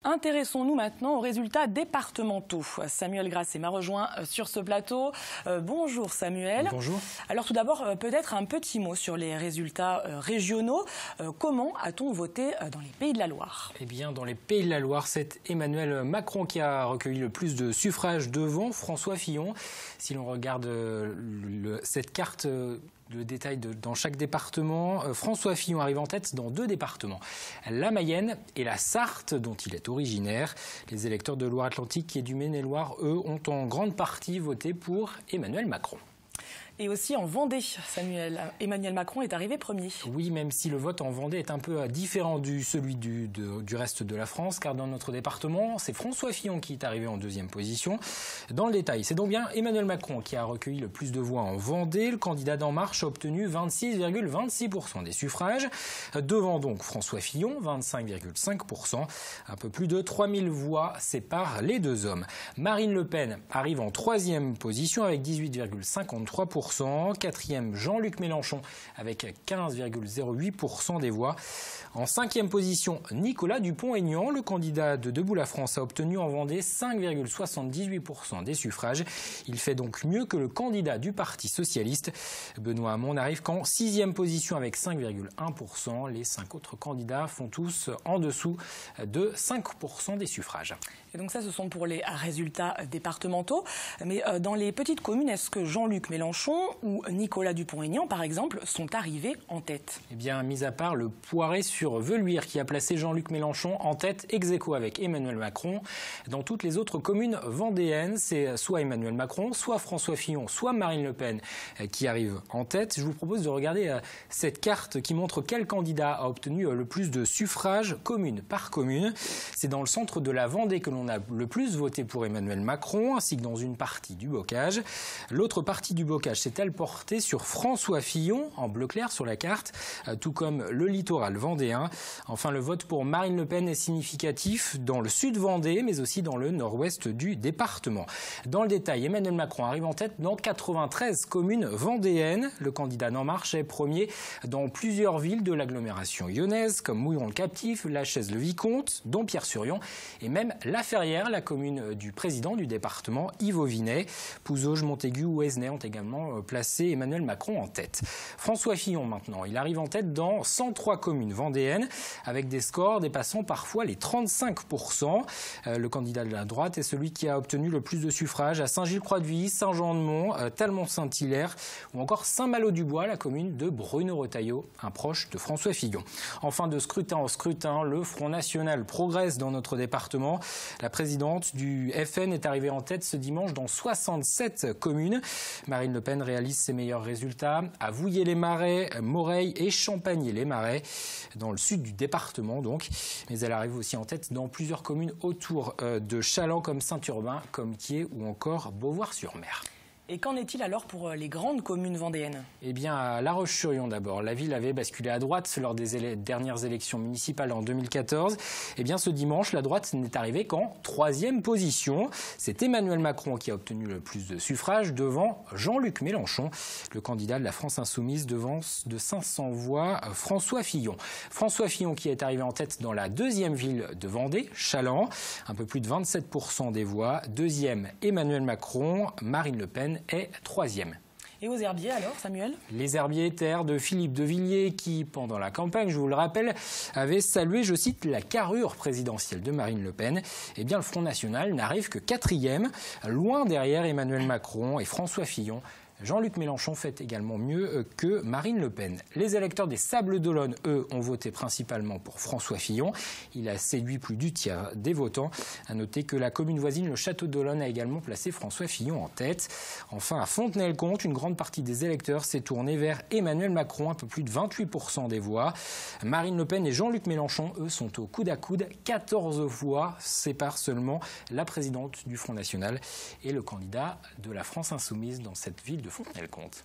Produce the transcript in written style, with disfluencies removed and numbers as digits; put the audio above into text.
Intéressons-nous maintenant aux résultats départementaux. Samuel Grasset m'a rejoint sur ce plateau. Bonjour Samuel. Bonjour. Alors tout d'abord, peut-être un petit mot sur les résultats régionaux. Comment a-t-on voté dans les Pays de la Loire? Eh bien, dans les Pays de la Loire, c'est Emmanuel Macron qui a recueilli le plus de suffrages devant François Fillon. Si l'on regarde cette carte, le détail dans chaque département, François Fillon arrive en tête dans 2 départements, la Mayenne et la Sarthe, dont il est originaire. Les électeurs de Loire-Atlantique et du Maine-et-Loire, eux, ont en grande partie voté pour Emmanuel Macron. Et aussi en Vendée, Samuel, Emmanuel Macron est arrivé premier. Oui, même si le vote en Vendée est un peu différent du reste de la France, car dans notre département, c'est François Fillon qui est arrivé en 2e position. Dans le détail, c'est donc bien Emmanuel Macron qui a recueilli le plus de voix en Vendée. Le candidat d'En Marche a obtenu 26,26% des suffrages, devant donc François Fillon, 25,5%. Un peu plus de 3000 voix séparent les 2 hommes. Marine Le Pen arrive en 3e position avec 18,53%. 4e, Jean-Luc Mélenchon avec 15,08% des voix. En 5e position, Nicolas Dupont-Aignan, le candidat de Debout la France, a obtenu en Vendée 5,78% des suffrages. Il fait donc mieux que le candidat du Parti socialiste. Benoît Hamon n'arrive qu'en 6e position avec 5,1%. Les 5 autres candidats font tous en dessous de 5% des suffrages. Et donc ça, ce sont pour les résultats départementaux. Mais dans les petites communes, est-ce que Jean-Luc Mélenchon ou Nicolas Dupont-Aignan, par exemple, sont arrivés en tête? Eh bien, mis à part le Poiré-sur-Veluire qui a placé Jean-Luc Mélenchon en tête ex aequo avec Emmanuel Macron, dans toutes les autres communes vendéennes, c'est soit Emmanuel Macron, soit François Fillon, soit Marine Le Pen qui arrivent en tête. Je vous propose de regarder cette carte qui montre quel candidat a obtenu le plus de suffrages commune par commune. C'est dans le centre de la Vendée que l'on a le plus voté pour Emmanuel Macron, ainsi que dans une partie du Bocage. L'autre partie du Bocage s'est-elle portée sur François Fillon, en bleu clair sur la carte, tout comme le littoral vendéen. Enfin, le vote pour Marine Le Pen est significatif dans le sud Vendée, mais aussi dans le nord-ouest du département. Dans le détail, Emmanuel Macron arrive en tête dans 93 communes vendéennes. Le candidat d'En Marche est premier dans plusieurs villes de l'agglomération lyonnaise, comme Mouillon-le-Captif, La Chaise-le-Vicomte, Dompierre-sur-Yon et même La Ferrière, la commune du président du département, Yves Auvinet. Pouzauges, Montaigu ou Esnay ont également placé Emmanuel Macron en tête. François Fillon maintenant, il arrive en tête dans 103 communes vendéennes avec des scores dépassant parfois les 35%. Le candidat de la droite est celui qui a obtenu le plus de suffrages à Saint-Gilles-Croix-de-Vie, Saint-Jean-de-Mont, Talmont-Saint-Hilaire ou encore Saint-Malo-du-Bois, la commune de Bruno-Retailleau, un proche de François Fillon. Enfin, de scrutin en scrutin, le Front National progresse dans notre département. La présidente du FN est arrivée en tête ce dimanche dans 67 communes. Marine Le Pen réalise ses meilleurs résultats à Vouillers-les-Marais, Moreil et Champagny-les-Marais, dans le sud du département donc. Mais elle arrive aussi en tête dans plusieurs communes autour de Challans comme Saint-Urbain, comme Thiers ou encore Beauvoir-sur-Mer. Et qu'en est-il alors pour les grandes communes vendéennes? Eh bien, à La Roche-sur-Yon d'abord. La ville avait basculé à droite lors des dernières élections municipales en 2014. Eh bien, ce dimanche, la droite n'est arrivée qu'en 3e position. C'est Emmanuel Macron qui a obtenu le plus de suffrages devant Jean-Luc Mélenchon, le candidat de la France Insoumise, devance de 500 voix François Fillon. François Fillon qui est arrivé en tête dans la 2e ville de Vendée, Challans, un peu plus de 27% des voix. 2e, Emmanuel Macron, Marine Le Pen est 3e. Et aux herbiers alors, Samuel? Les herbiers terres de Philippe de Villiers qui, pendant la campagne, je vous le rappelle, avait salué, je cite, la carrure présidentielle de Marine Le Pen. Eh bien, le Front National n'arrive que 4e, loin derrière Emmanuel Macron et François Fillon. Jean-Luc Mélenchon fait également mieux que Marine Le Pen. Les électeurs des Sables-d'Olonne, eux, ont voté principalement pour François Fillon. Il a séduit plus du tiers des votants. À noter que la commune voisine, le Château d'Olonne, a également placé François Fillon en tête. Enfin, à Fontenay-le-Comte, une grande partie des électeurs s'est tournée vers Emmanuel Macron, un peu plus de 28% des voix. Marine Le Pen et Jean-Luc Mélenchon, eux, sont au coude à coude. 14 voix séparent seulement la présidente du Front National et le candidat de la France Insoumise dans cette ville de Fontenay-le-Comte.